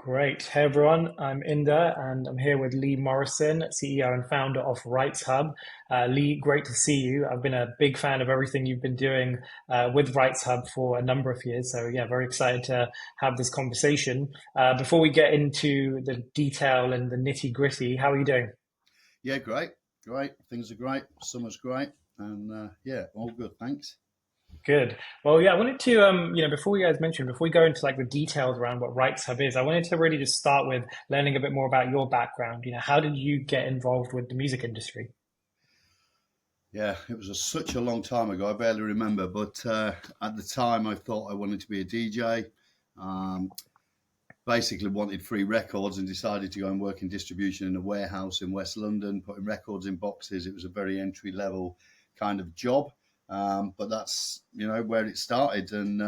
Great. Hey everyone, I'm Inder and I'm here with Lee Morrison, CEO and founder of rightsHUB. Lee, great to see you. I've been a big fan of everything you've been doing with rightsHUB for a number of years. So yeah, very excited to have this conversation. Before we get into the detail and the nitty gritty, how are you doing? Yeah, great, great. Things are great. Summer's great, and yeah, all good. Thanks. Good. Well, yeah, I wanted to, before you guys mentioned, before we go into like the details around what rightsHUB is, I wanted to really just start with learning a bit more about your background. How did you get involved with the music industry? Yeah, it was such a long time ago. I barely remember, but at the time, I thought I wanted to be a DJ. Um, Basically, wanted free records and decided to go and work in distribution in a warehouse in West London, putting records in boxes. It was a very entry level kind of job, but that's where it started, and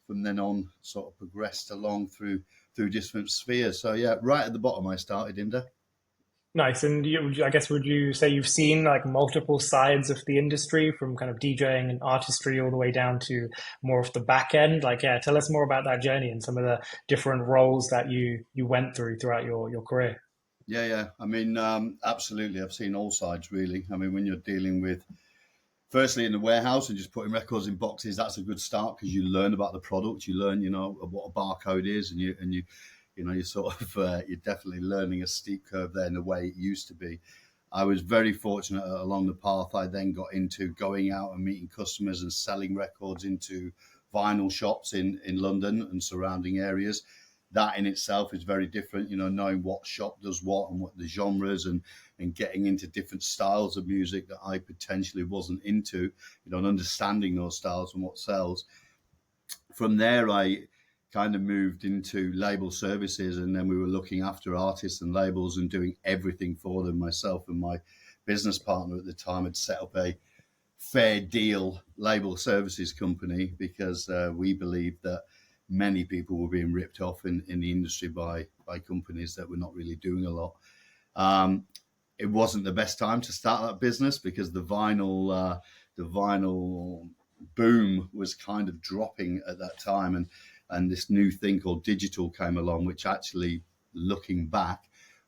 from then on, sort of progressed along through different spheres. So yeah, right at the bottom, I started Inder. Nice. And I guess, would you say you've seen like multiple sides of the industry from kind of DJing and artistry all the way down to more of the back end? Like, yeah, tell us more about that journey and some of the different roles that you went through throughout your career. Yeah, yeah. I mean, absolutely. I've seen all sides, really. I mean, when you're dealing with, firstly, in the warehouse and just putting records in boxes, that's a good start because you learn about the product. You learn, what a barcode is, you're sort of, you're definitely learning a steep curve there in the way it used to be. I was very fortunate along the path. I then got into going out and meeting customers and selling records into vinyl shops in London and surrounding areas. That in itself is very different, knowing what shop does what and what the genres and getting into different styles of music that I potentially wasn't into, and understanding those styles and what sells. From there, I kind of moved into label services, and then we were looking after artists and labels and doing everything for them. Myself and my business partner at the time had set up a fair deal label services company because we believed that many people were being ripped off in the industry by companies that were not really doing a lot. Um, it wasn't the best time to start that business because the vinyl boom was kind of dropping at that time, and this new thing called digital came along, which actually, looking back,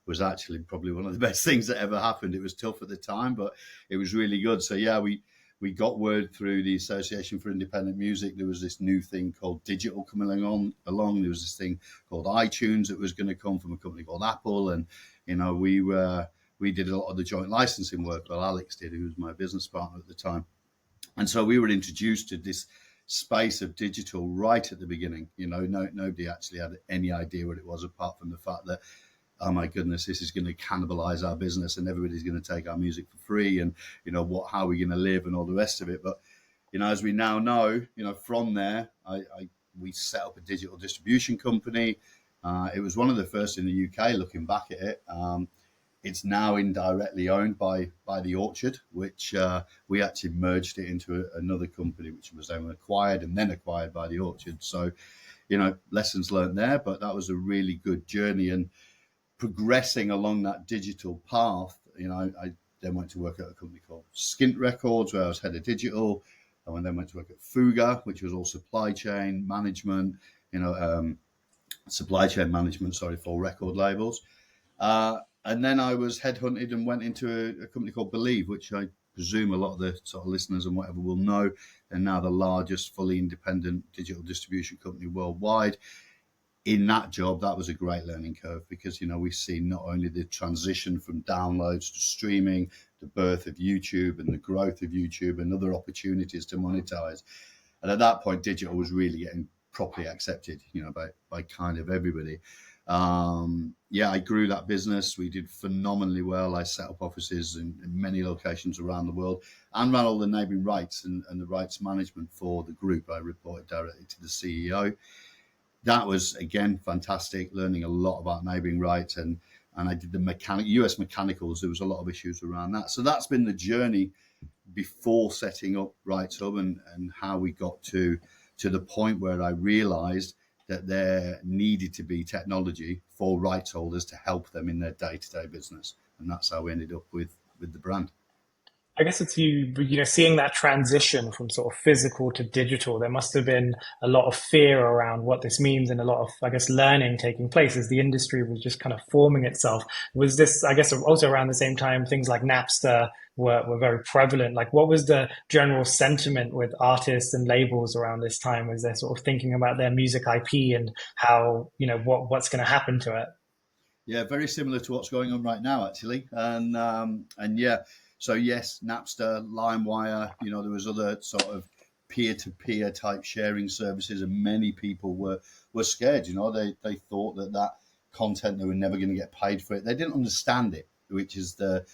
was actually probably one of the best things that ever happened. It was tough at the time, but it was really good. So yeah, we got word through the Association for Independent Music. There was this new thing called digital coming along. There was this thing called iTunes that was going to come from a company called Apple, and we did a lot of the joint licensing work. Well, Alex did, who was my business partner at the time. And so we were introduced to this space of digital right at the beginning. Nobody actually had any idea what it was, apart from the fact that, oh my goodness, this is going to cannibalize our business and everybody's going to take our music for free, and how are we going to live and all the rest of it. But as we now know, from there, we set up a digital distribution company. It was one of the first in the UK. Looking back at it, it's now indirectly owned by the Orchard, which we actually merged it into another company, which was then acquired and then acquired by the Orchard. So, lessons learned there, but that was a really good journey. And progressing along that digital path, I then went to work at a company called Skint Records, where I was head of digital. And then went to work at Fuga, which was all supply chain management, for record labels. And then I was headhunted and went into a company called Believe, which I presume a lot of the sort of listeners and whatever will know. They're now the largest fully independent digital distribution company worldwide. In that job, that was a great learning curve because, we've seen not only the transition from downloads to streaming, the birth of YouTube and the growth of YouTube and other opportunities to monetize. And at that point, digital was really getting properly accepted, by kind of everybody. I grew that business. We did phenomenally well. I set up offices in many locations around the world and ran all the naming rights and the rights management for the group. I reported directly to the CEO. That was, again, fantastic, learning a lot about naming rights, and I did the US mechanicals. There was a lot of issues around that. So that's been the journey before setting up rightsHUB, and how we got to the point where I realized that there needed to be technology for rights holders to help them in their day-to-day business. And that's how we ended up with the brand. I guess it's seeing that transition from sort of physical to digital. There must have been a lot of fear around what this means and a lot of, I guess, learning taking place as the industry was just kind of forming itself. Was this, I guess, also around the same time things like Napster were very prevalent? Like, what was the general sentiment with artists and labels around this time as they're sort of thinking about their music IP and how, what's going to happen to it? Yeah, very similar to what's going on right now, actually. And yeah, so yes, Napster, LimeWire, there was other sort of peer-to-peer type sharing services, and many people were scared. They thought that content, they were never going to get paid for it. They didn't understand it, which is the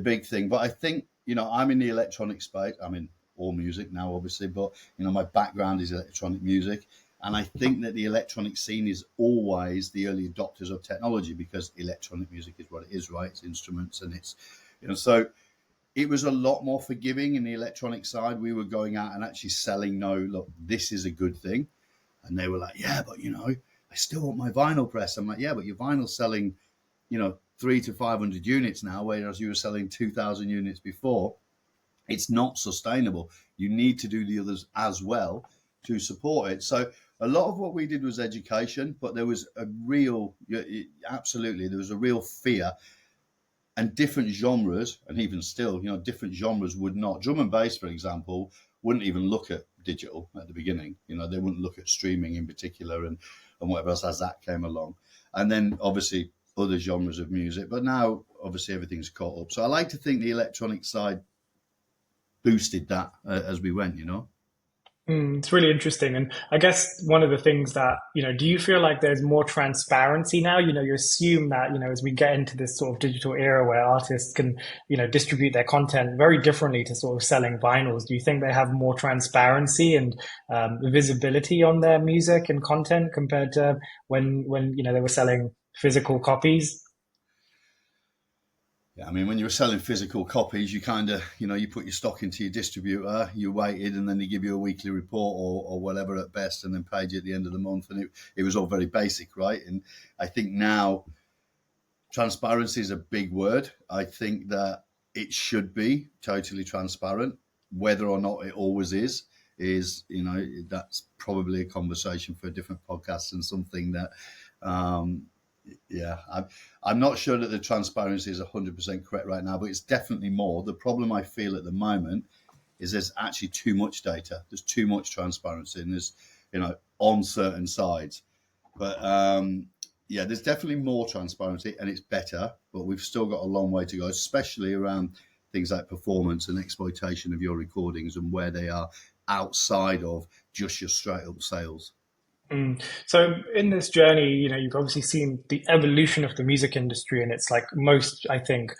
big thing. But I think, I'm in the electronic space. I'm in all music now, obviously, but my background is electronic music. And I think that the electronic scene is always the early adopters of technology, because electronic music is what it is, right? It's instruments, and it's, so it was a lot more forgiving in the electronic side. We were going out and actually selling, no, look, this is a good thing. And they were like, yeah, but, I still want my vinyl press. I'm like, yeah, but your vinyl's selling, 300 to 500 units now, whereas you were selling 2,000 units before. It's not sustainable. You need to do the others as well to support it. So a lot of what we did was education, but there was absolutely, there was a real fear, and different genres, and even still, different genres would not. Drum and bass, for example, wouldn't even look at digital at the beginning. They wouldn't look at streaming in particular, and whatever else as that came along. And then obviously other genres of music, but now obviously everything's caught up. So I like to think the electronic side boosted that as we went. It's really interesting. And I guess one of the things that, do you feel like there's more transparency now? You assume that, as we get into this sort of digital era where artists can, distribute their content very differently to sort of selling vinyls. Do you think they have more transparency and visibility on their music and content compared to when they were selling physical copies? Yeah, I mean, when you were selling physical copies, you kind of, you put your stock into your distributor, you waited, and then they give you a weekly report or whatever at best, and then paid you at the end of the month. And it was all very basic, right? And I think now transparency is a big word. I think that it should be totally transparent. Whether or not it always is, that's probably a conversation for a different podcast, and something that, yeah, I'm not sure that the transparency is 100% correct right now, but it's definitely more. The problem I feel at the moment is there's actually too much data. There's too much transparency, and there's, on certain sides. But yeah, there's definitely more transparency, and it's better, but we've still got a long way to go, especially around things like performance and exploitation of your recordings and where they are outside of just your straight up sales. So in this journey, you've obviously seen the evolution of the music industry in its like most, I think,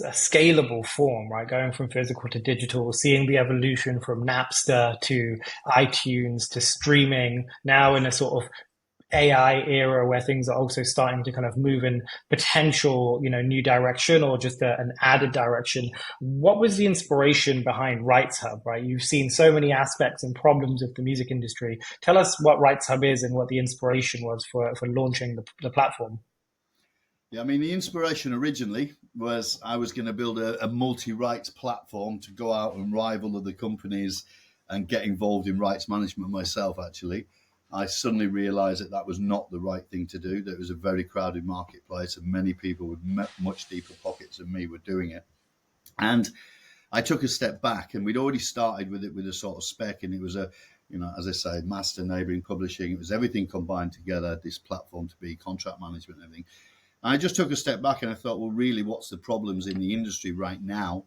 a scalable form, right? Going from physical to digital, seeing the evolution from Napster to iTunes to streaming, now in a sort of AI era where things are also starting to kind of move in potential, new direction or just an added direction. What was the inspiration behind rightsHUB, right? You've seen so many aspects and problems of the music industry. Tell us what rightsHUB is and what the inspiration was for launching the platform. Yeah, I mean, the inspiration originally was I was going to build a multi-rights platform to go out and rival other companies and get involved in rights management myself, actually. I suddenly realized that was not the right thing to do, that it was a very crowded marketplace and many people with much deeper pockets than me were doing it. And I took a step back, and we'd already started with it with a sort of spec, and it was as I say, master neighboring publishing. It was everything combined together, this platform to be contract management and everything. And I just took a step back and I thought, well, really, what's the problems in the industry right now?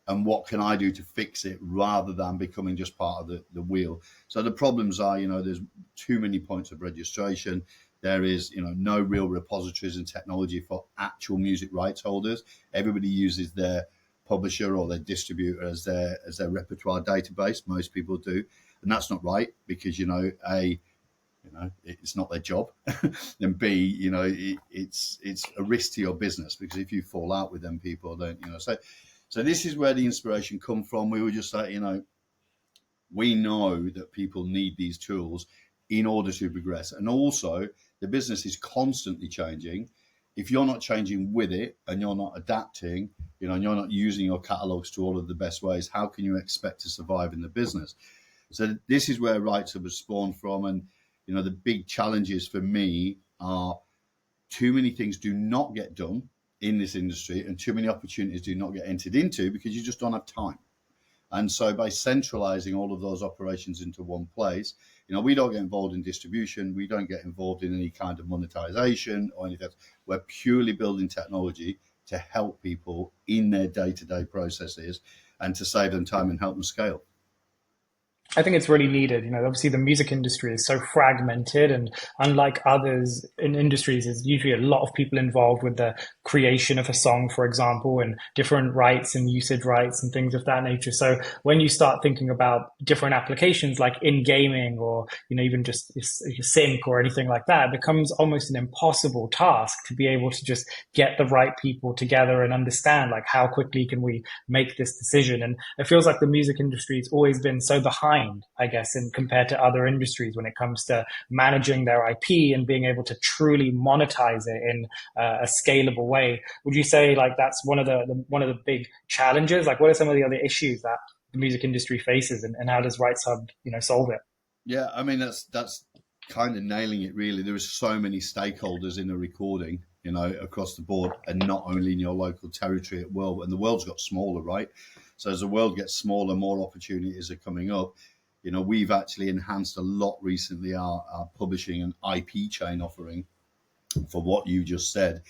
And what can I do to fix it rather than becoming just part of the wheel? So the problems are, there's too many points of registration. There is, no real repositories and technology for actual music rights holders. Everybody uses their publisher or their distributor as their repertoire database. Most people do. And that's not right, because, it's not their job. And B, it's a risk to your business, because if you fall out with them people, then, so this is where the inspiration come from. We were just like, we know that people need these tools in order to progress. And also the business is constantly changing. if you're not changing with it and you're not adapting, and you're not using your catalogs to all of the best ways, how can you expect to survive in the business? So this is where rightsHUB was spawned from. And, the big challenges for me are too many things do not get done in this industry and too many opportunities do not get entered into because you just don't have time. And so by centralizing all of those operations into one place, we don't get involved in distribution. We don't get involved in any kind of monetization or anything else. We're purely building technology to help people in their day-to-day processes and to save them time and help them scale. I think it's really needed. Obviously the music industry is so fragmented, and unlike others in industries, there's usually a lot of people involved with the creation of a song, for example, and different rights and usage rights and things of that nature. So when you start thinking about different applications like in gaming or, even just sync or anything like that, it becomes almost an impossible task to be able to just get the right people together and understand like how quickly can we make this decision. And it feels like the music industry has always been so behind, I guess, in compared to other industries when it comes to managing their IP and being able to truly monetize it in a scalable way. Would you say like that's one of the big challenges? Like, what are some of the other issues that the music industry faces, and how does rightsHUB solve it? Yeah, I mean that's kind of nailing it, really. There are so many stakeholders in a recording, across the board, and not only in your local territory at world. And the world's got smaller, right? So as the world gets smaller, more opportunities are coming up. We've actually enhanced a lot recently our publishing and IP chain offering for what you just said.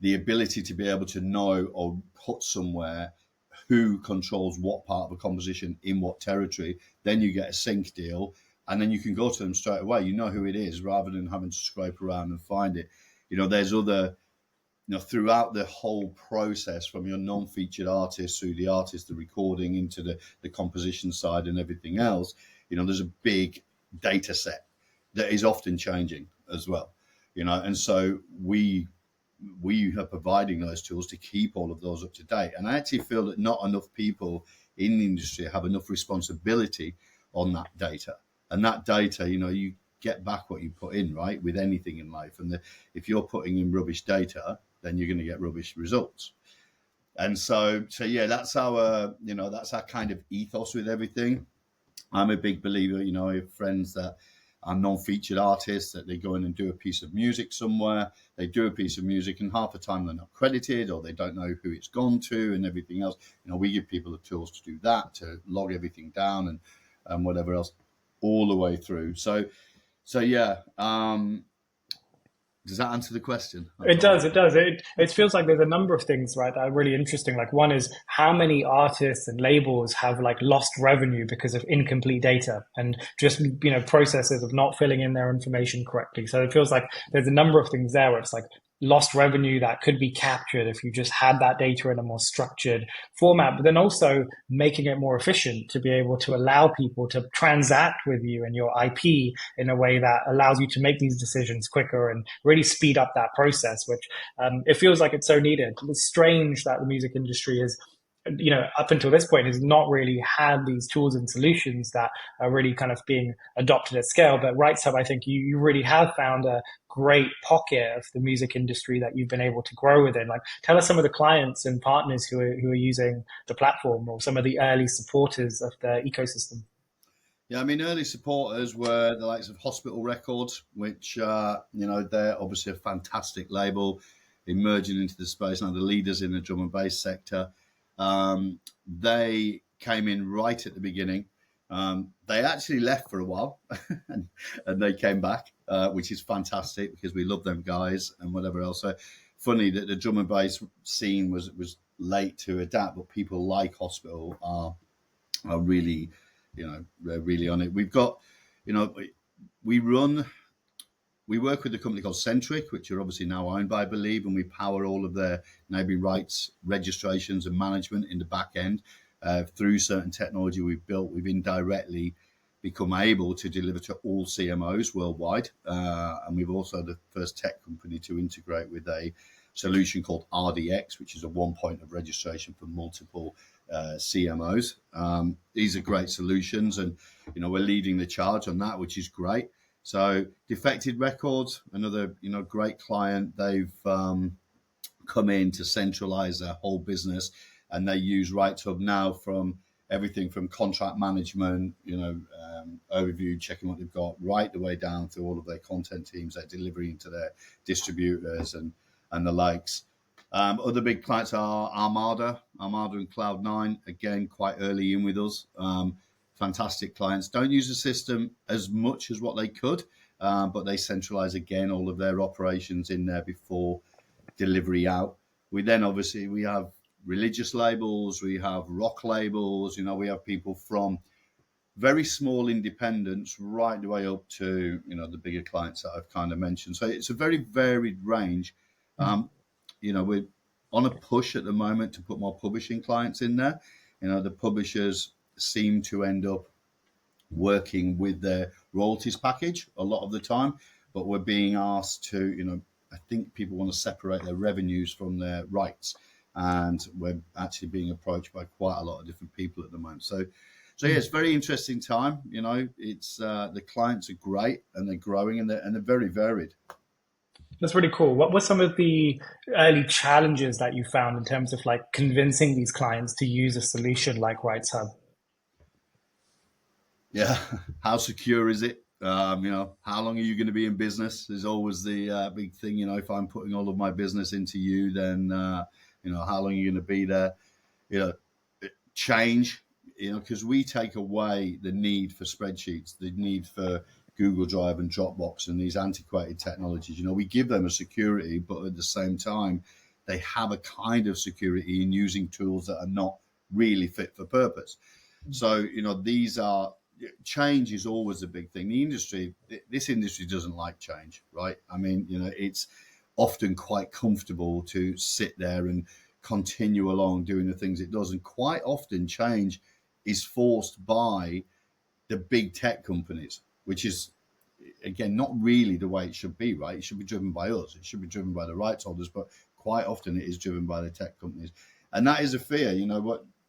The ability to be able to know or put somewhere who controls what part of a composition in what territory, then you get a sync deal, and then you can go to them straight away. You know who it is rather than having to scrape around and find it. There's other, throughout the whole process, from your non-featured artist through the artist, the recording, into the composition side and everything else, there's a big data set that is often changing as well, and so we are providing those tools to keep all of those up to date. And I actually feel that not enough people in the industry have enough responsibility on that data. And that data, you get back what you put in, right, with anything in life. And if you're putting in rubbish data, then you're going to get rubbish results. And so yeah, that's our kind of ethos with everything. I'm a big believer, I have friends that are non-featured artists, that they go in and do a piece of music somewhere. They do a piece of music and half the time they're not credited or they don't know who it's gone to and everything else. We give people the tools to do that, to log everything down and whatever else all the way through. So yeah, does that answer the question? It does. It does. It feels like there's a number of things, right, that are really interesting. Like one is how many artists and labels have like lost revenue because of incomplete data and just processes of not filling in their information correctly. So it feels like there's a number of things there where it's like lost revenue that could be captured if you just had that data in a more structured format, but then also making it more efficient to be able to allow people to transact with you and your IP in a way that allows you to make these decisions quicker and really speed up that process, which it feels like it's so needed. It's strange that the music industry is, up until this point, has not really had these tools and solutions that are really kind of being adopted at scale. But rightsHUB, I think you really have found a great pocket of the music industry that you've been able to grow within. Like, tell us some of the clients and partners who are using the platform, or some of the early supporters of the ecosystem. Yeah, I mean, early supporters were the likes of Hospital Records, which, they're obviously a fantastic label, emerging into the space, now the leaders in the drum and bass sector. They came in right at the beginning. They actually left for a while and they came back, which is fantastic because we love them guys and whatever else. So funny that the drum and bass scene was late to adapt, but people like Hospital are really, they're really on it. We've got, we work with a company called Centric, which are obviously now owned by Believe, and we power all of their neighbouring rights registrations and management in the back end. Through certain technology we've built, we've indirectly become able to deliver to all CMOs worldwide. And we've also the first tech company to integrate with a solution called RDX, which is a one point of registration for multiple CMOs. These are great solutions, and we're leading the charge on that, which is great. So Defected Records, another great client. They've come in to centralize their whole business, and they use rightsHUB now from everything from contract management, overview, checking what they've got, right the way down through all of their content teams, their delivery to their distributors and the likes. Other big clients are Armada and Cloud9, again, quite early in with us. Fantastic clients. Don't use the system as much as what they could, but they centralize, again, all of their operations in there before delivery out. We have religious labels, we have rock labels, we have people from very small independents right the way up to the bigger clients that I've kind of mentioned. So it's a very varied range. We're on a push at the moment to put more publishing clients in there. The publishers seem to end up working with their royalties package a lot of the time, but we're being asked to, I think people want to separate their revenues from their rights, and we're actually being approached by quite a lot of different people at the moment. So yeah, it's a very interesting time. It's the clients are great and they're growing and they're very varied. That's really cool. What were some of the early challenges that you found in terms of like convincing these clients to use a solution like rightsHUB? Yeah, how secure is it? How long are you going to be in business is always the big thing. If I'm putting all of my business into you, then how long are you going to be there? Change. Because we take away the need for spreadsheets, the need for Google Drive and Dropbox and these antiquated technologies. We give them a security, but at the same time, they have a kind of security in using tools that are not really fit for purpose. So, change is always a big thing. This industry doesn't like change, right? I mean, it's often quite comfortable to sit there and continue along doing the things it does. And quite often change is forced by the big tech companies, which is, again, not really the way it should be, right? It should be driven by us. It should be driven by the rights holders, but quite often it is driven by the tech companies. And that is a fear,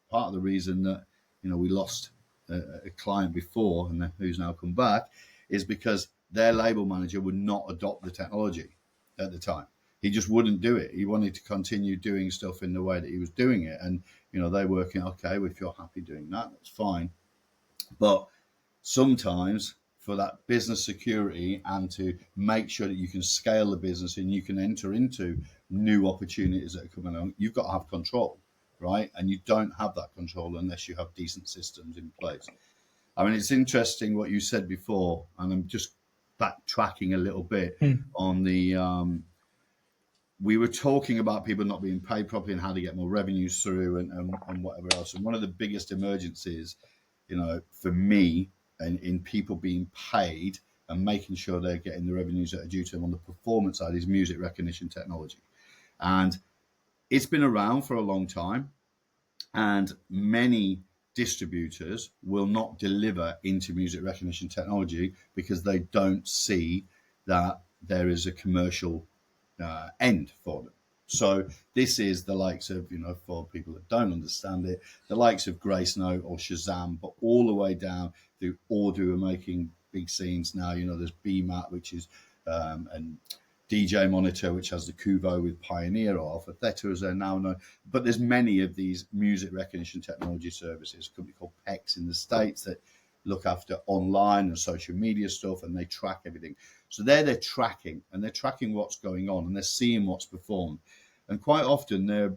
part of the reason that, we lost a client before and who's now come back is because their label manager would not adopt the technology at the time. He just wouldn't do it. He wanted to continue doing stuff in the way that he was doing it. And, they're working, okay, well, if you're happy doing that, that's fine. But sometimes for that business security and to make sure that you can scale the business and you can enter into new opportunities that are coming along, you've got to have control, right? And you don't have that control unless you have decent systems in place. I mean, it's interesting what you said before, and I'm just backtracking a little bit on the we were talking about people not being paid properly and how to get more revenues through and whatever else. And one of the biggest emergencies, for me, and in people being paid and making sure they're getting the revenues that are due to them on the performance side is music recognition technology. And it's been around for a long time, and many distributors will not deliver into music recognition technology because they don't see that there is a commercial end for them. So this is the likes of, for people that don't understand it, the likes of Grace Note or Shazam, but all the way down through Audio who are making big scenes now. There's BMAT, which is, and DJ Monitor, which has the Kuvo with Pioneer or Alpha Theta, as they're now known. But there's many of these music recognition technology services, a company called PEX in the States that look after online and social media stuff, and they track everything. So they're tracking, and they're tracking what's going on, and they're seeing what's performed. And quite often they're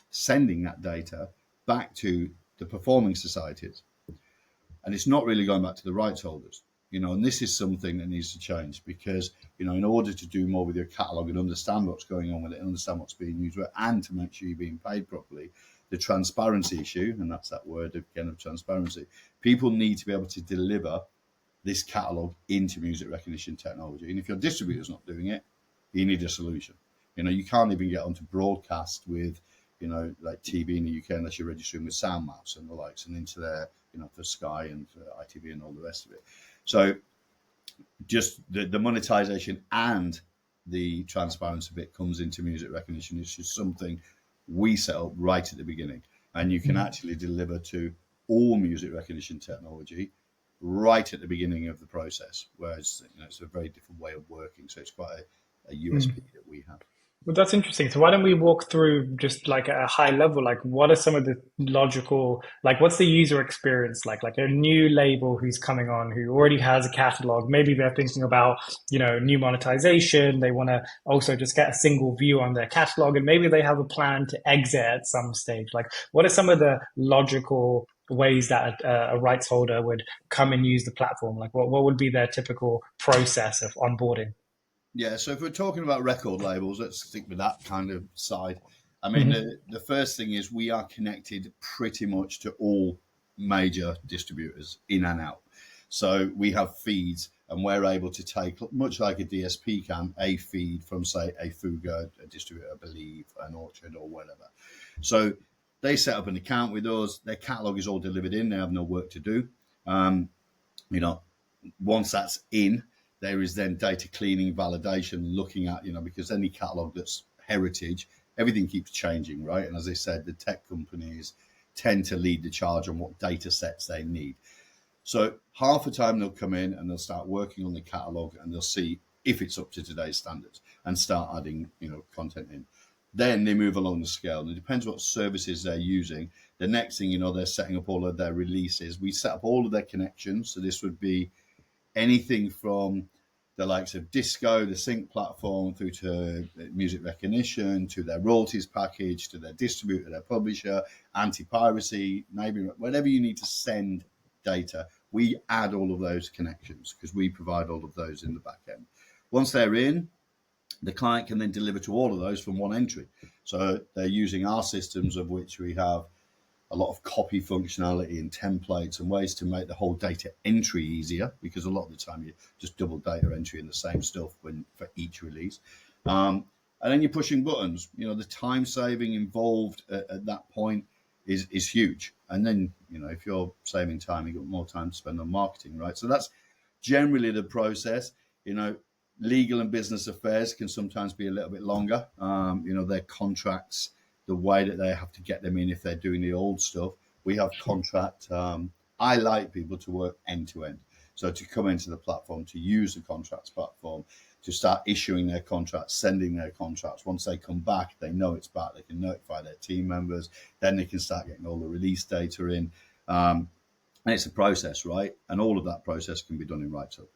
sending that data back to the performing societies. And it's not really going back to the rights holders, and this is something that needs to change because, in order to do more with your catalogue and understand what's going on with it and understand what's being used, and to make sure you're being paid properly, the transparency issue, and that's that word again of transparency, people need to be able to deliver this catalogue into music recognition technology. And if your distributor's not doing it, you need a solution. You can't even get onto broadcast with, like TV in the UK unless you're registering with SoundMouse and the likes, and into there, for Sky and for ITV and all the rest of it. So just the monetization and the transparency bit comes into music recognition. It's just something we set up right at the beginning. And you can actually deliver to all music recognition technology right at the beginning of the process, whereas it's a very different way of working. So it's quite a USP that we have. Well, that's interesting. So why don't we walk through just like a high level, like what are some of the logical, like what's the user experience like a new label who's coming on who already has a catalog, maybe they're thinking about, new monetization. They want to also just get a single view on their catalog and maybe they have a plan to exit at some stage. Like what are some of the logical ways that a rights holder would come and use the platform? Like what would be their typical process of onboarding? Yeah, so if we're talking about record labels, let's stick with that kind of side. I mean, Hmm. the first thing is we are connected pretty much to all major distributors in and out. So we have feeds, and we're able to take, much like a DSP can, a feed from, say, a Fuga, a distributor, I believe, an Orchard or whatever. So they set up an account with us. Their catalog is all delivered in. They have no work to do. Um, you know, Once that's in, there is then data cleaning, validation, looking at, because any catalog that's heritage, everything keeps changing, right? And as I said, the tech companies tend to lead the charge on what data sets they need. So half the time they'll come in and they'll start working on the catalog and they'll see if it's up to today's standards and start adding, content in. Then they move along the scale. And it depends what services they're using. The next thing they're setting up all of their releases. We set up all of their connections. So this would be anything from the likes of disco, the sync platform, through to music recognition, to their royalties package, to their distributor, their publisher, anti-piracy, maybe whatever you need to send data. We add all of those connections because we provide all of those in the back end. Once they're in, the client can then deliver to all of those from one entry. So they're using our systems, of which we have a lot of copy functionality and templates and ways to make the whole data entry easier, because a lot of the time you just double data entry in the same stuff for each release. And then you're pushing buttons. The time saving involved at that point is huge. And then, if you're saving time, you've got more time to spend on marketing, right? So that's generally the process. Legal and business affairs can sometimes be a little bit longer. Their contracts, the way that they have to get them in if they're doing the old stuff. We have contract. I like people to work end to end. So to come into the platform, to use the contracts platform, to start issuing their contracts, sending their contracts. Once they come back, they know it's back. They can notify their team members. Then they can start getting all the release data in. And it's a process, right? And all of that process can be done in rightsHUB.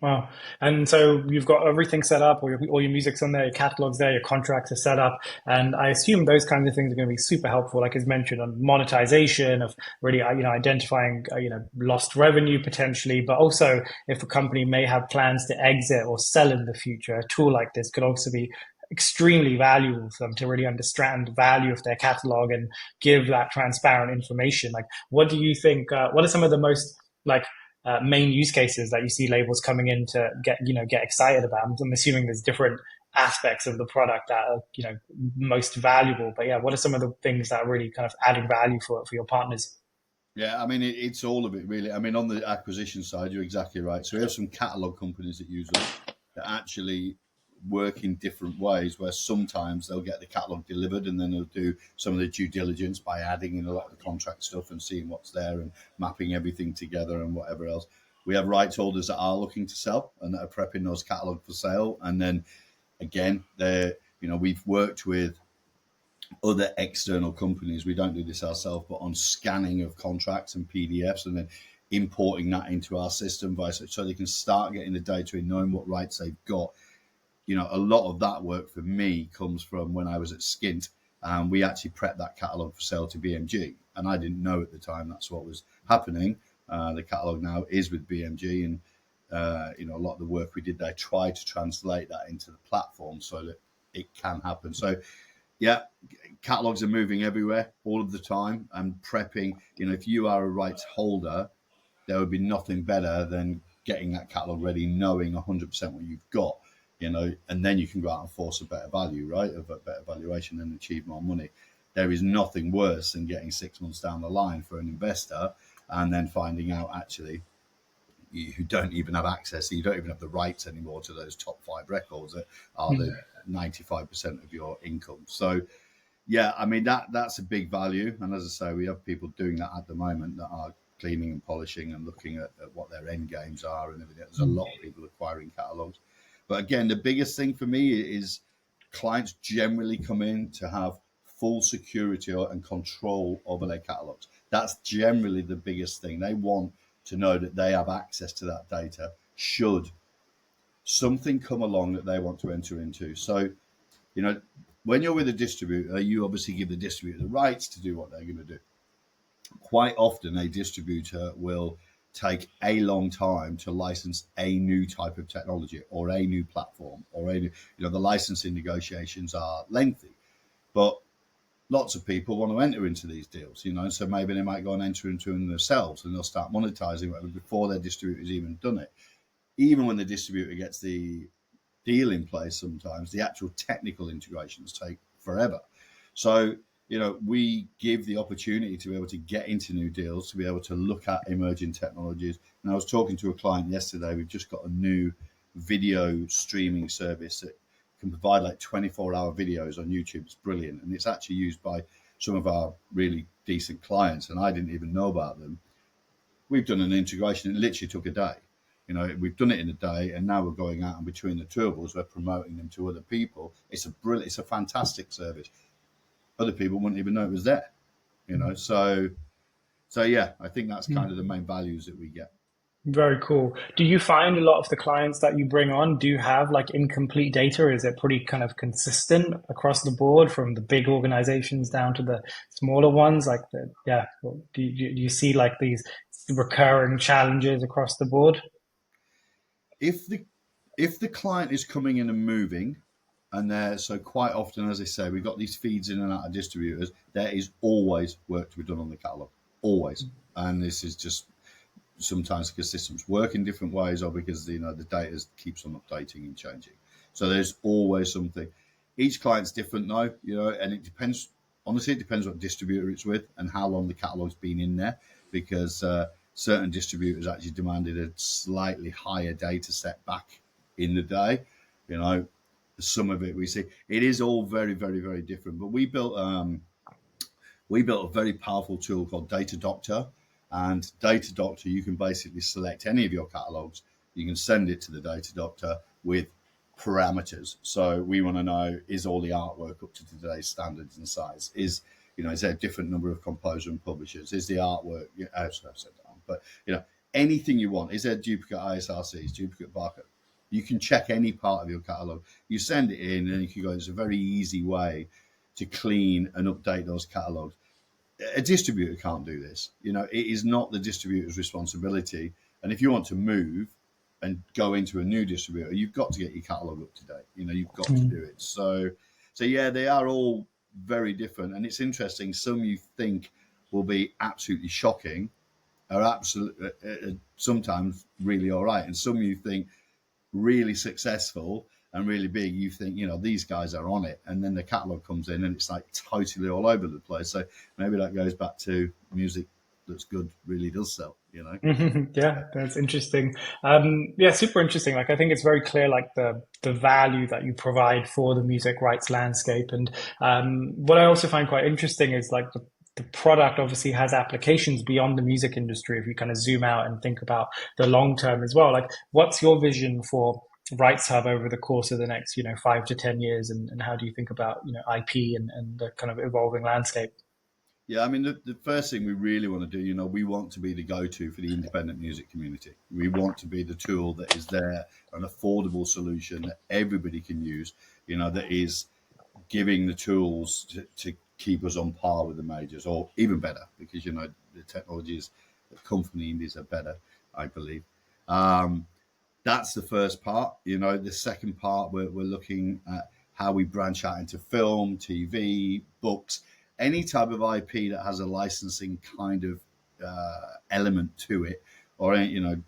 Wow. And so you've got everything set up, all your music's on there, your catalog's there, your contracts are set up. And I assume those kinds of things are going to be super helpful, like as mentioned, on monetization of really, identifying, lost revenue potentially, but also if a company may have plans to exit or sell in the future, a tool like this could also be extremely valuable for them to really understand the value of their catalog and give that transparent information. Like, what do you think, what are some of the most like main use cases that you see labels coming in to get excited about? I'm assuming there's different aspects of the product that are most valuable. But yeah, what are some of the things that are really kind of adding value for your partners? Yeah, I mean, it's all of it, really. I mean, on the acquisition side, you're exactly right. So we have some catalog companies that use us that actually work in different ways, where sometimes they'll get the catalog delivered and then they'll do some of the due diligence by adding in a lot of the contract stuff and seeing what's there and mapping everything together and whatever else. We have rights holders that are looking to sell and that are prepping those catalog for sale. And then again, we've worked with other external companies. We don't do this ourselves, but on scanning of contracts and PDFs and then importing that into our system so they can start getting the data in, knowing what rights they've got. A lot of that work for me comes from when I was at Skint. We actually prepped that catalog for sale to BMG, and I didn't know at the time that's what was happening. The catalog now is with BMG, and a lot of the work we did there tried to translate that into the platform so that it can happen. So yeah, catalogs are moving everywhere all of the time, and prepping. If you are a rights holder, there would be nothing better than getting that catalog ready, knowing 100% what you've got, and then you can go out and force a better value, right? Of a better valuation and achieve more money. There is nothing worse than getting 6 months down the line for an investor and then finding out actually you don't even have access, you don't even have the rights anymore to those top 5 records that are the 95% of your income. So yeah, I mean, that's a big value. And as I say, we have people doing that at the moment that are cleaning and polishing and looking at what their end games are and everything. There's a lot of people acquiring catalogs. But again, the biggest thing for me is clients generally come in to have full security and control over their catalogs. That's generally the biggest thing. They want to know that they have access to that data should something come along that they want to enter into. So, you know, when you're with a distributor, you obviously give the distributor the rights to do what they're going to do. Quite often, a distributor will take a long time to license a new type of technology or a new platform or a new, the licensing negotiations are lengthy, but lots of people want to enter into these deals, so maybe they might go and enter into them themselves and they'll start monetizing whatever before their distributor's even done it. Even when the distributor gets the deal in place, sometimes the actual technical integrations take forever. So, we give the opportunity to be able to get into new deals, to be able to look at emerging technologies. And I was talking to a client yesterday. We've just got a new video streaming service that can provide like 24-hour videos on YouTube. It's brilliant. And it's actually used by some of our really decent clients. And I didn't even know about them. We've done an integration. It literally took a day. We've done it in a day, and now we're going out and between the two of us, we're promoting them to other people. It's a fantastic service. Other people wouldn't even know it was there, So yeah, I think that's kind of the main values that we get. Very cool. Do you find a lot of the clients that you bring on do have like incomplete data? Is it pretty kind of consistent across the board from the big organizations down to the smaller ones? Do you see like these recurring challenges across the board? If the client is coming in and moving, and so quite often, as I say, we've got these feeds in and out of distributors. There is always work to be done on the catalog, always. And this is just sometimes because systems work in different ways, or because the data keeps on updating and changing. So there's always something. Each client's different though, and it depends. Honestly, it depends what distributor it's with and how long the catalog's been in there, because certain distributors actually demanded a slightly higher data set back in the day. Some of it we see. It is all very, very, very different. But we built a very powerful tool called Data Doctor. And Data Doctor, you can basically select any of your catalogs. You can send it to the Data Doctor with parameters. So we want to know, is all the artwork up to today's standards and size? Is there a different number of composer and publishers? Is the artwork, I've said that on, but anything you want. Is there duplicate ISRCs, duplicate barcode? You can check any part of your catalog. You send it in, and you can go. It's a very easy way to clean and update those catalogs. A distributor can't do this. It is not the distributor's responsibility. And if you want to move and go into a new distributor, you've got to get your catalog up to date. You've got to do it. So yeah, they are all very different. And it's interesting. Some you think will be absolutely shocking, are absolutely sometimes really all right, and some you think really successful and really big, you think, these guys are on it, and then the catalog comes in and it's like totally all over the place. So maybe that goes back to music that's good really does sell, Yeah, that's interesting. Yeah, super interesting. Like, I think it's very clear, like the value that you provide for the music rights landscape. And what I also find quite interesting is like the product obviously has applications beyond the music industry. If you kind of zoom out and think about the long term as well, like what's your vision for rightsHUB over the course of the next 5 to 10 years, and how do you think about IP and the kind of evolving landscape? Yeah, I mean, the first thing we really want to do, we want to be the go-to for the independent music community. We want to be the tool that is there, an affordable solution that everybody can use, that is giving the tools to keep us on par with the majors, or even better, because, the technologies that come from the indies are better, I believe. That's the first part. The second part, we're looking at how we branch out into film, TV, books, any type of IP that has a licensing kind of element to it, or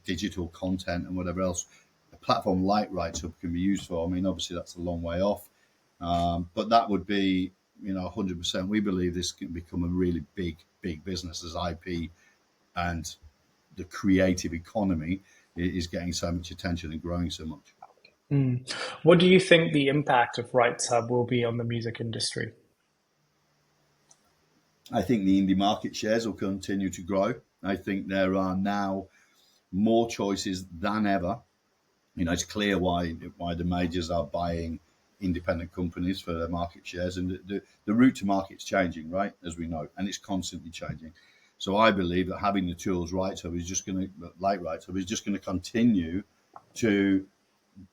digital content and whatever else. A platform like rightsHUB can be used for. I mean, obviously that's a long way off, but that would be 100%. We believe this can become a really big business as IP and the creative economy is getting so much attention and growing so much. What do you think the impact of rightsHUB will be on the music industry? I think the indie market shares will continue to grow. I think there are now more choices than ever. It's clear why the majors are buying independent companies for their market shares, and the route to market's changing, right, as we know, and it's constantly changing. So I believe that having the tools RightsHUB is just going to, like RightsHUB, is just going to continue to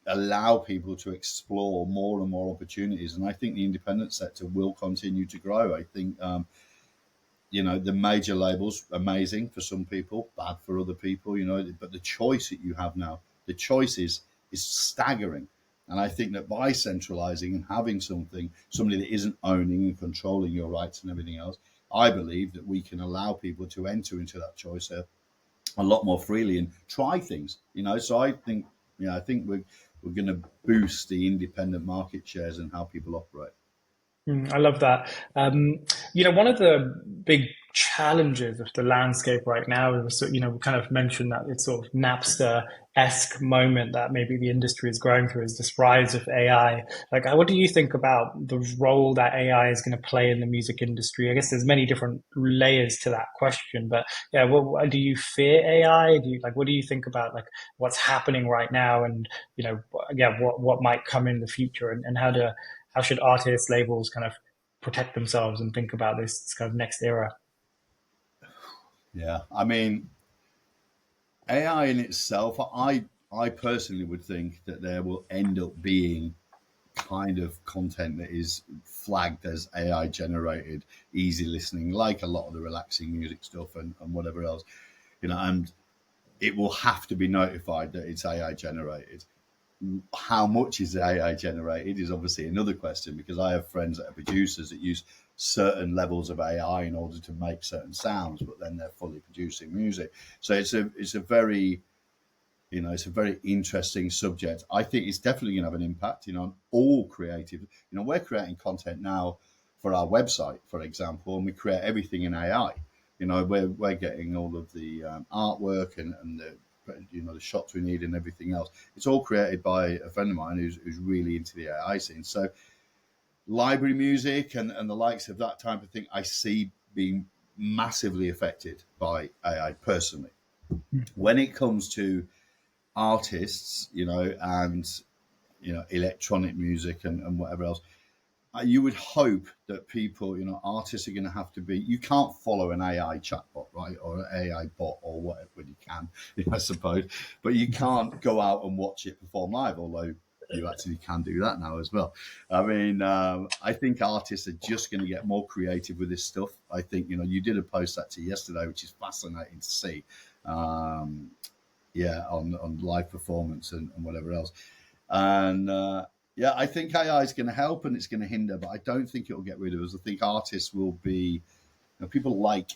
allow people to explore more and more opportunities. And I think the independent sector will continue to grow. I think, the major labels, amazing for some people, bad for other people, but the choice that you have now, the choice is staggering. And I think that by centralizing and having somebody that isn't owning and controlling your rights and everything else, I believe that we can allow people to enter into that choice a lot more freely and try things, So I think, we're going to boost the independent market shares and how people operate. I love that. One of the big challenges of the landscape right now is, we kind of mentioned that it's sort of Napster-esque moment that maybe the industry is going through, is this rise of AI. Like, what do you think about the role that AI is going to play in the music industry? I guess there's many different layers to that question, but yeah, do you fear AI? What do you think about like what's happening right now, and what might come in the future, and how should artists, labels kind of protect themselves and think about this kind of next era? Yeah, I mean, AI in itself, I personally would think that there will end up being kind of content that is flagged as AI generated, easy listening, like a lot of the relaxing music stuff and whatever else, and it will have to be notified that it's AI generated. How much is AI generated is obviously another question, because I have friends that are producers that use certain levels of AI in order to make certain sounds, but then they're fully producing music. So it's a very interesting subject. I think it's definitely going to have an impact, on all creative. We're creating content now for our website, for example, and we create everything in AI. We're getting all of the artwork and the shots we need and everything else. It's all created by a friend of mine who's really into the AI scene. So library music and the likes of that type of thing, I see being massively affected by AI personally. When it comes to artists, and electronic music and whatever else, you would hope that people, artists are going to have to be. You can't follow an AI chatbot, right, or an AI bot or whatever. You can, I suppose, but you can't go out and watch it perform live. Although you actually can do that now as well. I mean, I think artists are just going to get more creative with this stuff. I think you did a post actually yesterday, which is fascinating to see. On live performance and whatever else. And I think AI is going to help and it's going to hinder, but I don't think it will get rid of us. I think artists will be, people like,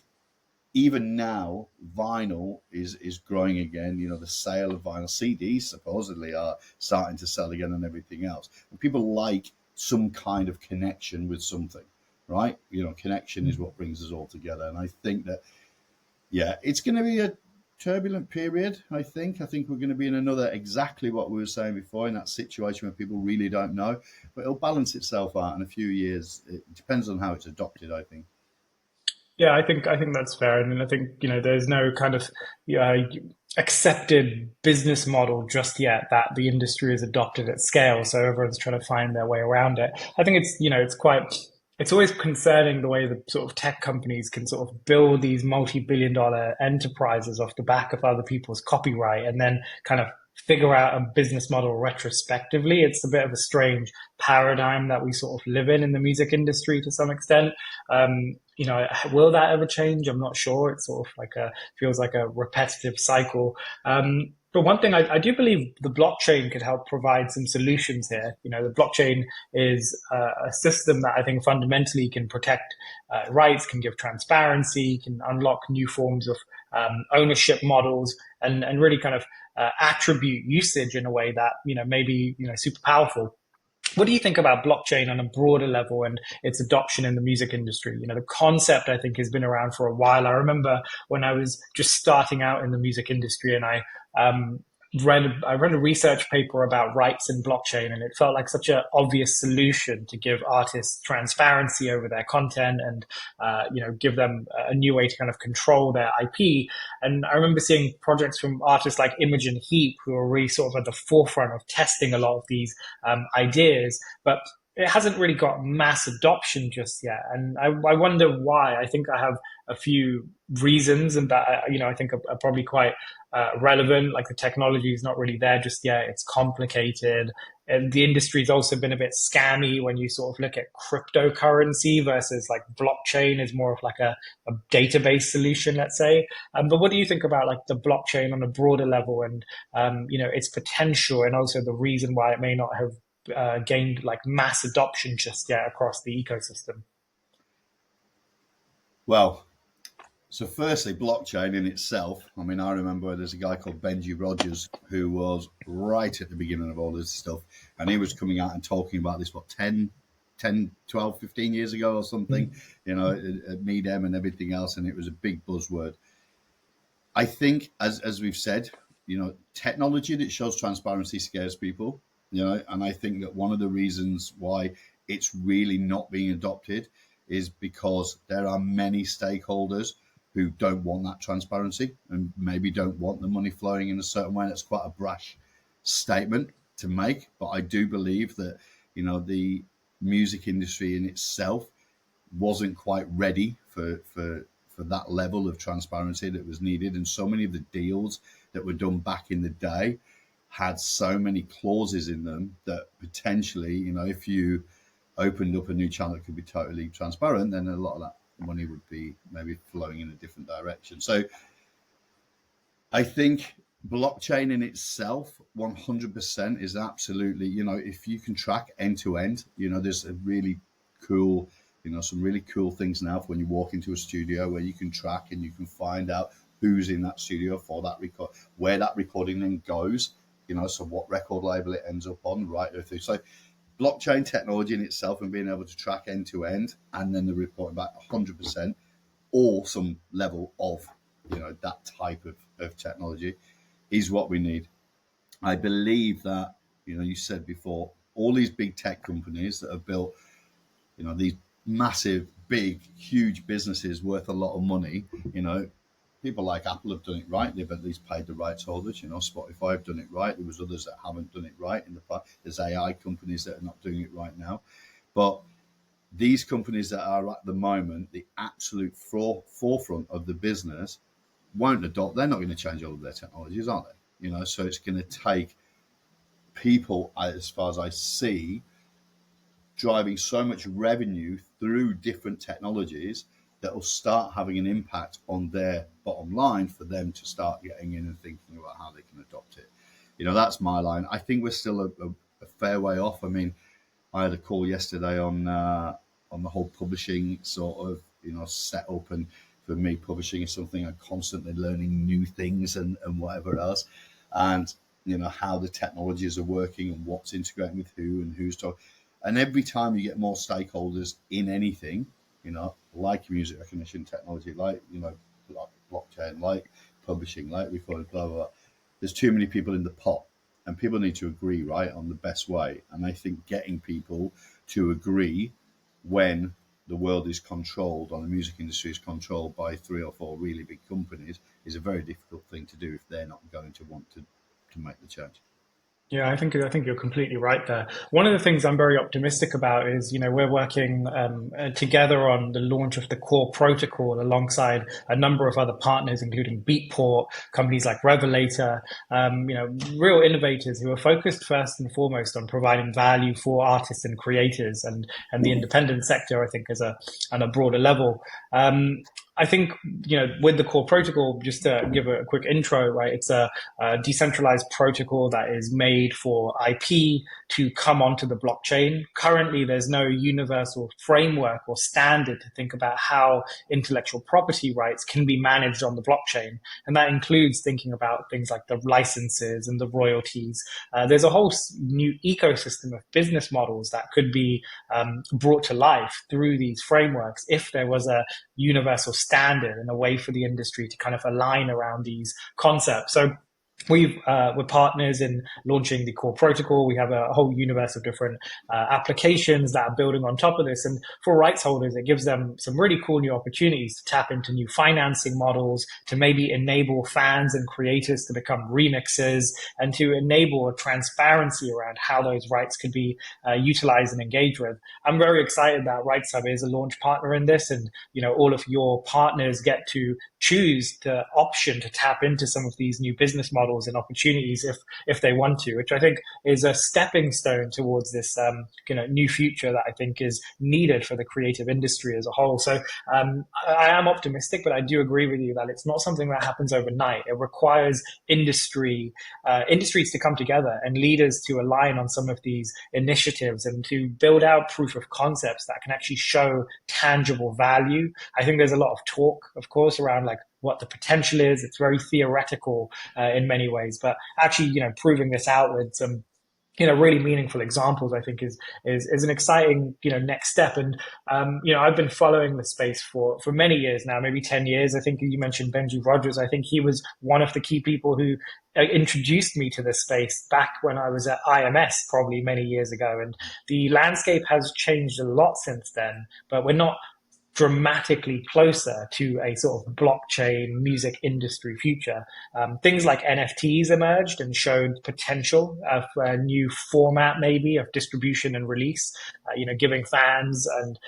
even now, vinyl is growing again. The sale of vinyl, CDs supposedly are starting to sell again and everything else. And people like some kind of connection with something, right? Connection is what brings us all together. And I think that, it's going to be a turbulent period. I think we're going to be in another, exactly what we were saying before, in that situation where people really don't know, but it'll balance itself out in a few years. It depends on how it's adopted, I think. Yeah, I think that's fair. And I think, there's no kind of accepted business model just yet that the industry has adopted at scale. So everyone's trying to find their way around it. I think it's always concerning the way the sort of tech companies can sort of build these multi-billion-dollar enterprises off the back of other people's copyright and then kind of figure out a business model retrospectively. It's a bit of a strange paradigm that we sort of live in the music industry to some extent. Will that ever change? I'm not sure. It's sort of feels like a repetitive cycle. But one thing I do believe the blockchain could help provide some solutions here. The blockchain is a system that I think fundamentally can protect rights, can give transparency, can unlock new forms of ownership models, and really kind of attribute usage in a way that maybe super powerful. What do you think about blockchain on a broader level and its adoption in the music industry? The concept, I think, has been around for a while. I remember when I was just starting out in the music industry and I I read a research paper about rights in blockchain, and it felt like such an obvious solution to give artists transparency over their content and give them a new way to kind of control their IP. And I remember seeing projects from artists like Imogen Heap, who are really sort of at the forefront of testing a lot of these ideas, but it hasn't really got mass adoption just yet. And I wonder why. I think I have a few reasons, and that I think are probably quite relevant. Like the technology is not really there just yet. It's complicated. And the industry's also been a bit scammy when you sort of look at cryptocurrency versus like blockchain is more of like a database solution, let's say. But what do you think about like the blockchain on a broader level and its potential, and also the reason why it may not have gained like mass adoption just yet across the ecosystem? Well, so firstly, blockchain in itself. I mean, I remember there's a guy called Benji Rogers who was right at the beginning of all this stuff, and he was coming out and talking about this, what, 10, 12, 15 years ago or something, at Meedem and everything else, and it was a big buzzword. I think, as we've said, technology that shows transparency scares people, and I think that one of the reasons why it's really not being adopted is because there are many stakeholders who don't want that transparency and maybe don't want the money flowing in a certain way. That's quite a brash statement to make, but I do believe that, the music industry in itself wasn't quite ready for that level of transparency that was needed. And so many of the deals that were done back in the day had so many clauses in them that potentially, if you opened up a new channel that could be totally transparent, then a lot of that money would be maybe flowing in a different direction. So I think blockchain in itself 100% is absolutely, if you can track end to end, there's a really cool, some really cool things now for when you walk into a studio where you can track and you can find out who's in that studio for that record, where that recording then goes, so what record label it ends up on, right through. So blockchain technology in itself and being able to track end to end and then the reporting back 100% or some level of that type of technology is what we need. I believe that you said before, all these big tech companies that have built these massive big huge businesses worth a lot of money, people like Apple have done it right. They've at least paid the rights holders. Spotify have done it right. There was others that haven't done it right in the past. There's AI companies that are not doing it right now. But these companies that are at the moment, the absolute forefront of the business, won't adopt. They're not going to change all of their technologies, are they? So it's going to take people, as far as I see, driving so much revenue through different technologies that will start having an impact on their bottom line for them to start getting in and thinking about how they can adopt it. That's my line. I think we're still a fair way off. I mean, I had a call yesterday on the whole publishing sort of, setup, and for me, publishing is something I'm constantly learning new things and whatever else, and how the technologies are working and what's integrating with who and who's talking. And every time you get more stakeholders in anything, like music recognition technology, like, like blockchain, like publishing, like recording, blah, blah, blah. There's too many people in the pot, and people need to agree, right, on the best way. And I think getting people to agree when the world is controlled, or the music industry is controlled by 3 or 4 really big companies, is a very difficult thing to do if they're not going to want to make the change. Yeah, I think you're completely right there. One of the things I'm very optimistic about is, we're working together on the launch of the KOR Protocol alongside a number of other partners, including Beatport, companies like Revelator, real innovators who are focused first and foremost on providing value for artists and creators and the independent sector, I think, on a broader level. I think, with the KOR Protocol, just to give a quick intro, right, it's a decentralized protocol that is made for IP to come onto the blockchain. Currently, there's no universal framework or standard to think about how intellectual property rights can be managed on the blockchain. And that includes thinking about things like the licenses and the royalties. There's a whole new ecosystem of business models that could be brought to life through these frameworks if there was a universal standard and a way for the industry to kind of align around these concepts. So we're partners in launching the KOR Protocol. We have a whole universe of different applications that are building on top of this. And for rights holders, it gives them some really cool new opportunities to tap into new financing models, to maybe enable fans and creators to become remixers, and to enable a transparency around how those rights could be utilized and engaged with. I'm very excited that rightsHUB is a launch partner in this, and all of your partners get to choose the option to tap into some of these new business models and opportunities if they want to, which I think is a stepping stone towards this new future that I think is needed for the creative industry as a whole. So I am optimistic, but I do agree with you that it's not something that happens overnight. It requires industries to come together and leaders to align on some of these initiatives and to build out proof of concepts that can actually show tangible value. I think there's a lot of talk, of course, around like what the potential is. It's very theoretical in many ways, but actually, proving this out with some really meaningful examples, I think is an exciting, next step. And, I've been following the space for many years now, maybe 10 years. I think you mentioned Benji Rogers. I think he was one of the key people who introduced me to this space back when I was at IMS, probably many years ago. And the landscape has changed a lot since then, but we're not dramatically closer to a sort of blockchain music industry future. Things like NFTs emerged and showed potential for a new format, maybe, of distribution and release, giving fans and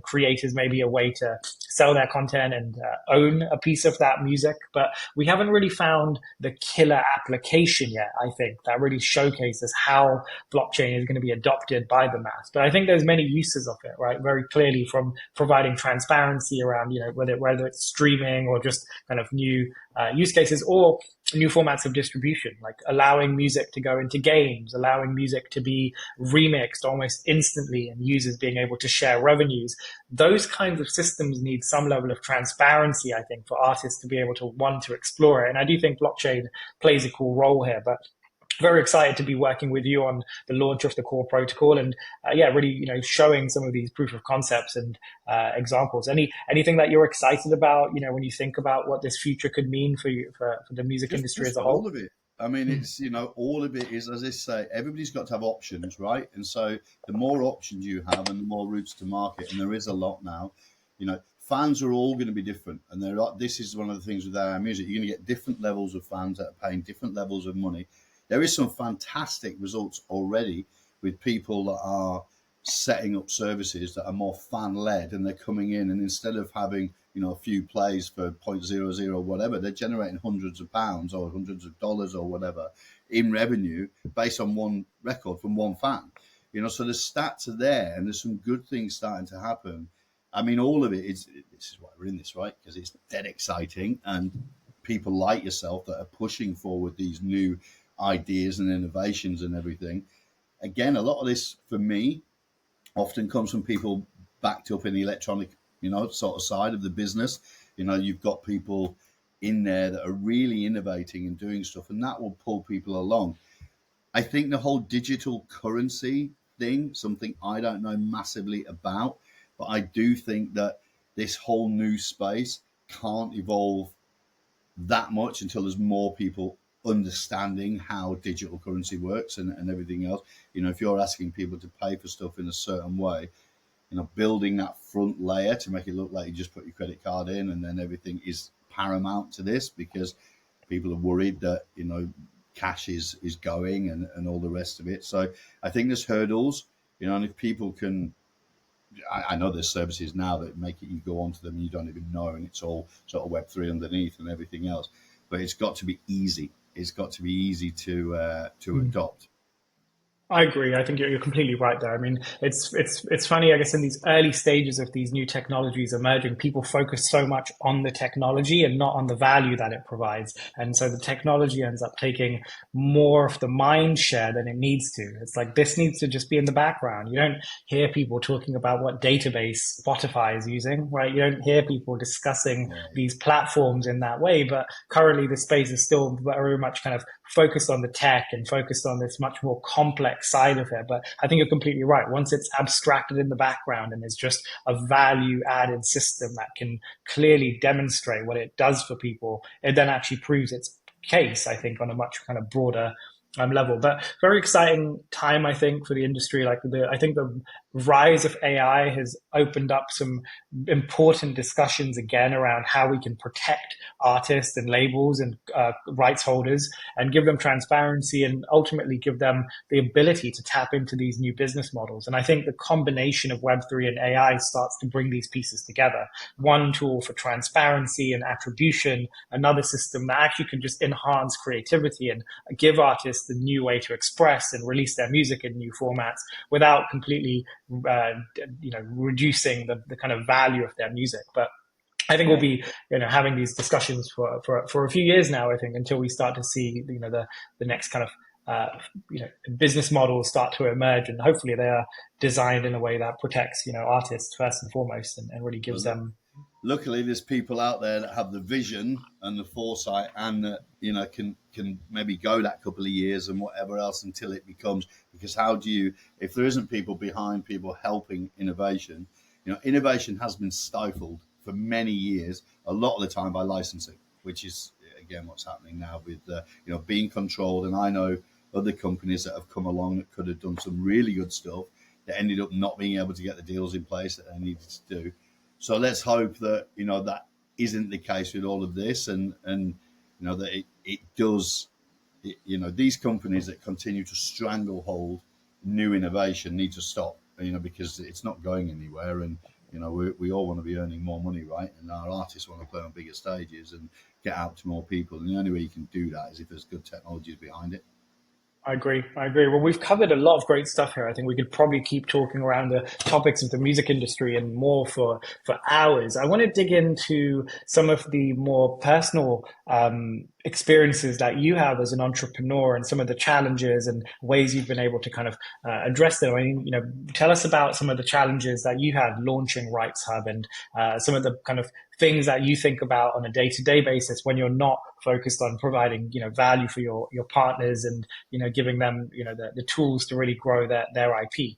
creators maybe a way to sell their content and own a piece of that music. But we haven't really found the killer application yet, I think, that really showcases how blockchain is going to be adopted by the mass. But I think there's many uses of it, right? Very clearly, from providing transparency around, whether it's streaming or just kind of new use cases, or new formats of distribution, like allowing music to go into games, allowing music to be remixed almost instantly, and users being able to share revenues. Those kinds of systems need some level of transparency, I think, for artists to be able to want to explore it. And I do think blockchain plays a cool role here. But very excited to be working with you on the launch of the KOR Protocol, and really showing some of these proof of concepts and examples. Anything that you're excited about, when you think about what this future could mean for you, for the music industry as a whole? All of it. I mean, it's all of it is, as I say, everybody's got to have options, right? And so the more options you have, and the more routes to market, and there is a lot now. Fans are all going to be different, and this is one of the things with our music. You're going to get different levels of fans that are paying different levels of money. There is some fantastic results already with people that are setting up services that are more fan-led, and they're coming in, and instead of having a few plays for 0.00 whatever, they're generating hundreds of pounds or hundreds of dollars or whatever in revenue based on one record from one fan. So the stats are there, and there's some good things starting to happen. I mean, all of it is. This is why we're in this, right? Because it's dead exciting, and people like yourself that are pushing forward these new ideas and innovations and everything. Again, a lot of this for me often comes from people backed up in the electronic, sort of side of the business. You've got people in there that are really innovating and doing stuff, and that will pull people along. I think the whole digital currency thing, something I don't know massively about, but I do think that this whole new space can't evolve that much until there's more people understanding how digital currency works and everything else. If you're asking people to pay for stuff in a certain way, building that front layer to make it look like you just put your credit card in and then everything is paramount to this, because people are worried that cash is going and all the rest of it. So I think there's hurdles, and if people can, I know there's services now that make it you go onto them and you don't even know, and it's all sort of Web3 underneath and everything else. But it's got to be easy. It's got to be easy to adopt. I agree. I think you're completely right there. I mean, it's funny, I guess, in these early stages of these new technologies emerging, people focus so much on the technology and not on the value that it provides. And so the technology ends up taking more of the mind share than it needs to. It's like, this needs to just be in the background. You don't hear people talking about what database Spotify is using, right? You don't hear people discussing these platforms in that way. But currently the space is still very much kind of focused on the tech and focused on this much more complex side of it. But I think you're completely right. Once it's abstracted in the background and is just a value added system that can clearly demonstrate what it does for people, it then actually proves its case, I think, on a much kind of broader level. But very exciting time, I think, for the industry. I think the rise of AI has opened up some important discussions again around how we can protect artists and labels and rights holders and give them transparency and ultimately give them the ability to tap into these new business models. And I think the combination of Web3 and AI starts to bring these pieces together. One tool for transparency and attribution, another system that actually can just enhance creativity and give artists a new way to express and release their music in new formats without completely reducing the kind of value of their music. But I think we'll be, having these discussions for a few years now. I think until we start to see, the next kind of, business models start to emerge, and hopefully they are designed in a way that protects, artists first and foremost, and really gives them. Luckily, there's people out there that have the vision and the foresight, and that can maybe go that couple of years and whatever else until it becomes. Because how do you, if there isn't people behind, people helping innovation, innovation has been stifled for many years, a lot of the time by licensing, which is again what's happening now with being controlled. And I know other companies that have come along that could have done some really good stuff that ended up not being able to get the deals in place that they needed to do. So let's hope that that isn't the case with all of this, and that it does. These companies that continue to stranglehold new innovation need to stop. Because it's not going anywhere, and we all want to be earning more money, right? And our artists want to play on bigger stages and get out to more people. And the only way you can do that is if there's good technologies behind it. I agree. Well, we've covered a lot of great stuff here. I think we could probably keep talking around the topics of the music industry and more for hours. I want to dig into some of the more personal experiences that you have as an entrepreneur and some of the challenges and ways you've been able to kind of address them. I mean, tell us about some of the challenges that you had launching rightsHUB and some of the kind of things that you think about on a day-to-day basis when you're not focused on providing, value for your partners and, giving them, the tools to really grow their IP.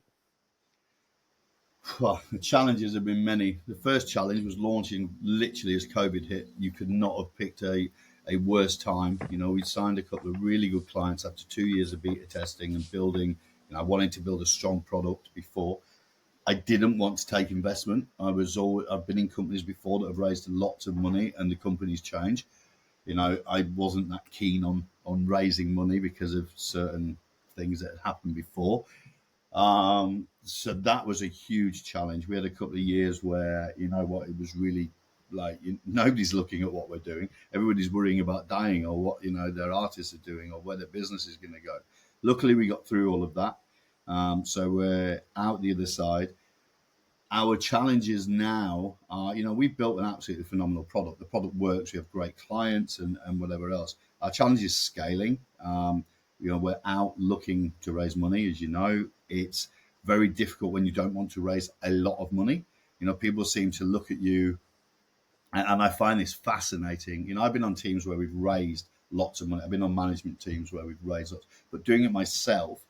Well, the challenges have been many. The first challenge was launching literally as COVID hit. You could not have picked a worse time. We signed a couple of really good clients after 2 years of beta testing and building, wanting to build a strong product before. I didn't want to take investment. I've been in companies before that have raised lots of money and the companies change. I wasn't that keen on raising money because of certain things that had happened before. So that was a huge challenge. We had a couple of years where, it was really like nobody's looking at what we're doing. Everybody's worrying about dying or what, their artists are doing or where their business is going to go. Luckily, we got through all of that. So we're out the other side. Our challenges now are, we've built an absolutely phenomenal product. The product works. We have great clients and whatever else. Our challenge is scaling. We're out looking to raise money. As you know, it's very difficult when you don't want to raise a lot of money. People seem to look at you, and I find this fascinating. I've been on teams where we've raised lots of money. I've been on management teams where we've raised lots, but doing it myself,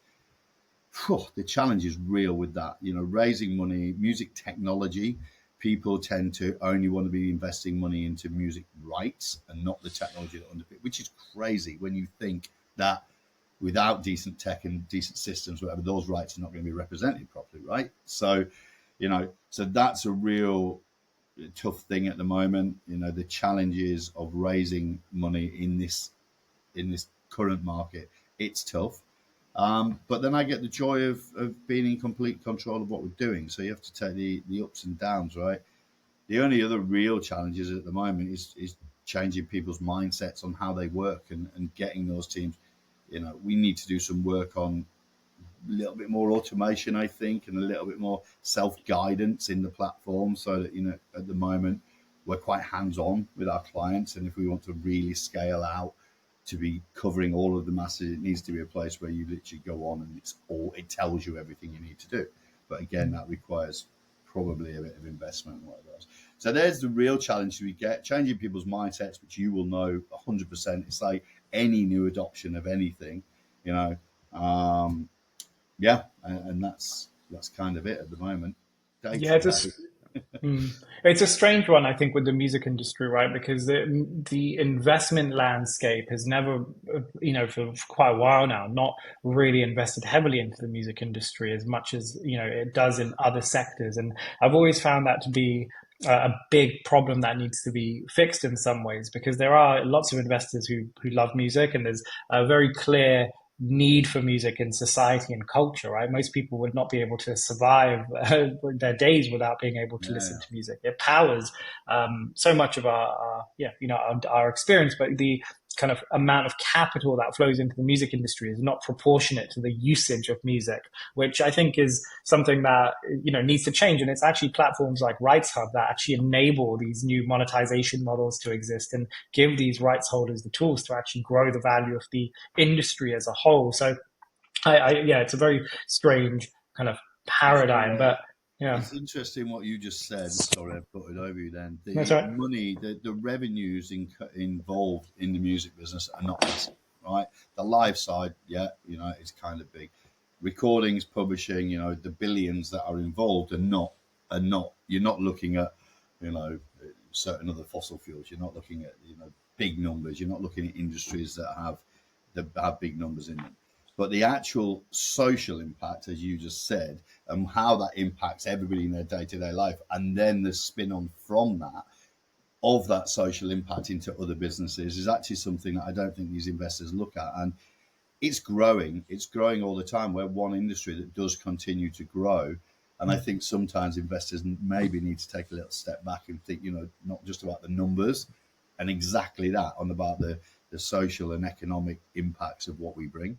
the challenge is real with that. Raising money, music technology, people tend to only want to be investing money into music rights and not the technology that underpins, which is crazy when you think that without decent tech and decent systems, whatever, those rights are not going to be represented properly, right? So, so that's a real tough thing at the moment. The challenges of raising money in this current market, it's tough. But then I get the joy of being in complete control of what we're doing. So you have to take the ups and downs, right? The only other real challenges at the moment is changing people's mindsets on how they work and getting those teams. We need to do some work on a little bit more automation, I think, and a little bit more self-guidance in the platform so that, at the moment, we're quite hands-on with our clients. And if we want to really scale out to be covering all of the masses, it needs to be a place where you literally go on and it tells you everything you need to do. But again, that requires probably a bit of investment and whatever else. So there's the real challenge we get, changing people's mindsets, which you will know 100%. It's like any new adoption of anything, and that's kind of it at the moment. Yeah, It's a strange one, I think, with the music industry, right? Because the investment landscape has never, for quite a while now, not really invested heavily into the music industry as much as, it does in other sectors. And I've always found that to be a big problem that needs to be fixed in some ways, because there are lots of investors who love music, and there's a very clear need for music in society and culture, right? Most people would not be able to survive their days without being able to listen Yeah, to music. It powers so much of our experience, but the kind of amount of capital that flows into the music industry is not proportionate to the usage of music, which I think is something that needs to change. And it's actually platforms like rightsHUB that actually enable these new monetization models to exist and give these rights holders the tools to actually grow the value of the industry as a whole. So, yeah, it's a very strange kind of it's paradigm, but yeah, it's interesting what you just said. Sorry, I put it over you. Then that's the right. money, the revenues involved in the music business are not massive, right? The live side, yeah, it's kind of big. Recordings, publishing, the billions that are involved are not. You're not looking at, you know, certain other fossil fuels. You're not looking at big numbers. You're not looking at industries that have big numbers in them. But the actual social impact, as you just said, and how that impacts everybody in their day-to-day life, and then the spin-on from that of that social impact into other businesses is actually something that I don't think these investors look at. And it's growing. It's growing all the time. We're one industry that does continue to grow. And I think sometimes investors maybe need to take a little step back and think, not just about the numbers and exactly that, on about the social and economic impacts of what we bring.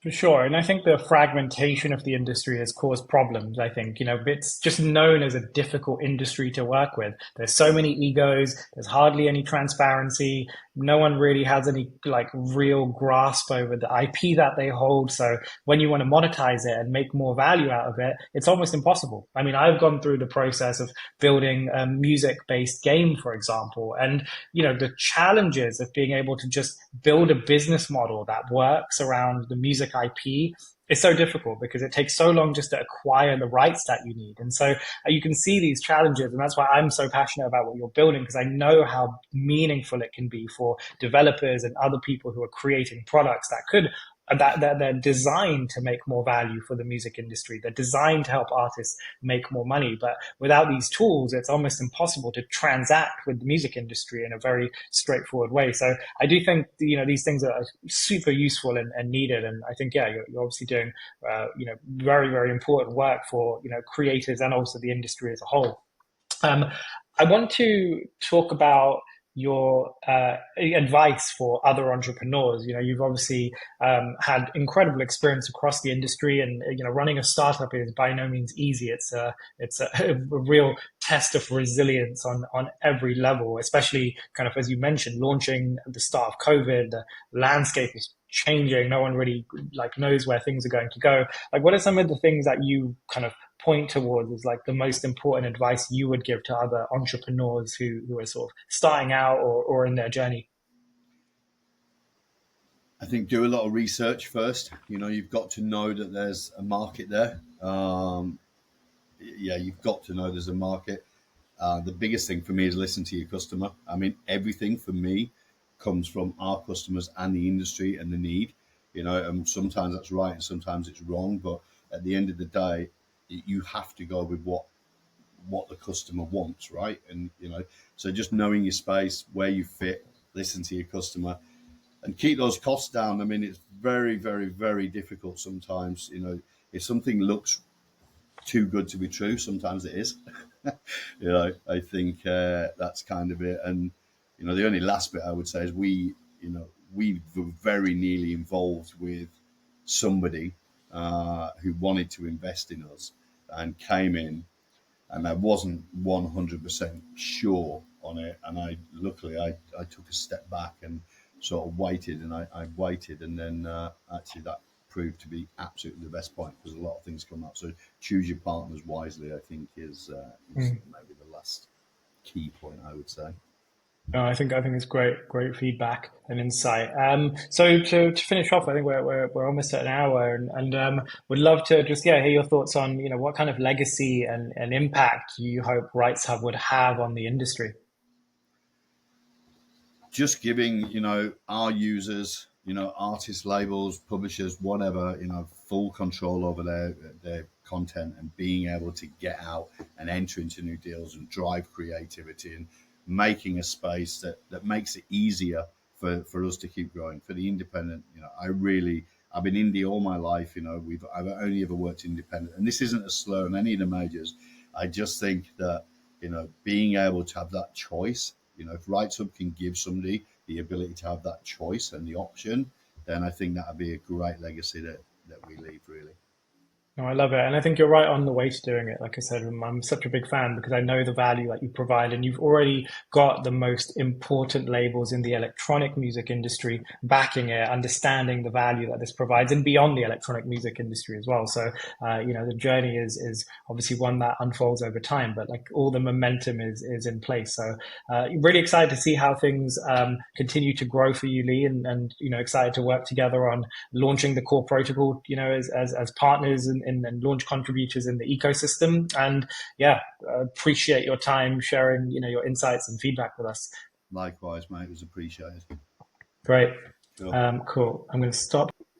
For sure. And I think the fragmentation of the industry has caused problems. I think, it's just known as a difficult industry to work with. There's so many egos. There's hardly any transparency. No one really has any like real grasp over the IP that they hold. So when you want to monetize it and make more value out of it, it's almost impossible. I mean, I've gone through the process of building a music based game, for example, and the challenges of being able to just build a business model that works around the music IP is so difficult because it takes so long just to acquire the rights that you need. And so you can see these challenges. And that's why I'm so passionate about what you're building, because I know how meaningful it can be for developers and other people who are creating products that they're designed to make more value for the music industry. They're designed to help artists make more money. But without these tools, it's almost impossible to transact with the music industry in a very straightforward way. So I do think, these things are super useful and needed. And I think, yeah, you're obviously doing, very, very important work for, creators and also the industry as a whole. Um, I want to talk about your advice for other entrepreneurs. You've obviously had incredible experience across the industry, and running a startup is by no means easy. It's a real test of resilience on every level, especially kind of as you mentioned, launching at the start of COVID. The landscape is changing. No one really like knows where things are going to go. Like, what are some of the things that you kind of point towards as like the most important advice you would give to other entrepreneurs who are sort of starting out or in their journey? I think do a lot of research first. You've got to know that there's a market there. Yeah, you've got to know there's a market. The biggest thing for me is listen to your customer. I mean, everything for me comes from our customers and the industry and the need. And sometimes that's right and sometimes it's wrong. But at the end of the day, you have to go with what the customer wants, right? And so just knowing your space, where you fit, listen to your customer, and keep those costs down. I mean, it's very, very, very difficult sometimes. If something looks too good to be true, sometimes it is. I think that's kind of it. And the only last bit I would say is we were very nearly involved with somebody who wanted to invest in us and came in, and I wasn't 100% sure on it. And I took a step back and sort of waited, and I waited, and then actually that proved to be absolutely the best point, because a lot of things come up. So choose your partners wisely, I think, is maybe the last key point I would say. No, I think it's great feedback and insight. So to finish off, I think we're almost at an hour, and would love to just hear your thoughts on what kind of legacy and impact you hope RightsHub would have on the industry. Just giving, our users, artist labels, publishers, whatever, full control over their content, and being able to get out and enter into new deals and drive creativity, and making a space that makes it easier for us to keep growing. For the independent, I've been indie all my life. I've only ever worked independent, and this isn't a slur on any of the majors. I just think that, being able to have that choice, if RightsHUB can give somebody the ability to have that choice and the option, then I think that would be a great legacy that we leave, really. No, I love it. And I think you're right on the way to doing it. Like I said, I'm such a big fan because I know the value that you provide, and you've already got the most important labels in the electronic music industry backing it, understanding the value that this provides, and beyond the electronic music industry as well. So, the journey is obviously one that unfolds over time, but like all the momentum is in place. So, really excited to see how things continue to grow for you, Lee, and excited to work together on launching the KOR Protocol, as partners and launch contributors in the ecosystem. And appreciate your time sharing, your insights and feedback with us. Likewise, mate, it was appreciated. Great. Cool. Cool. I'm going to stop.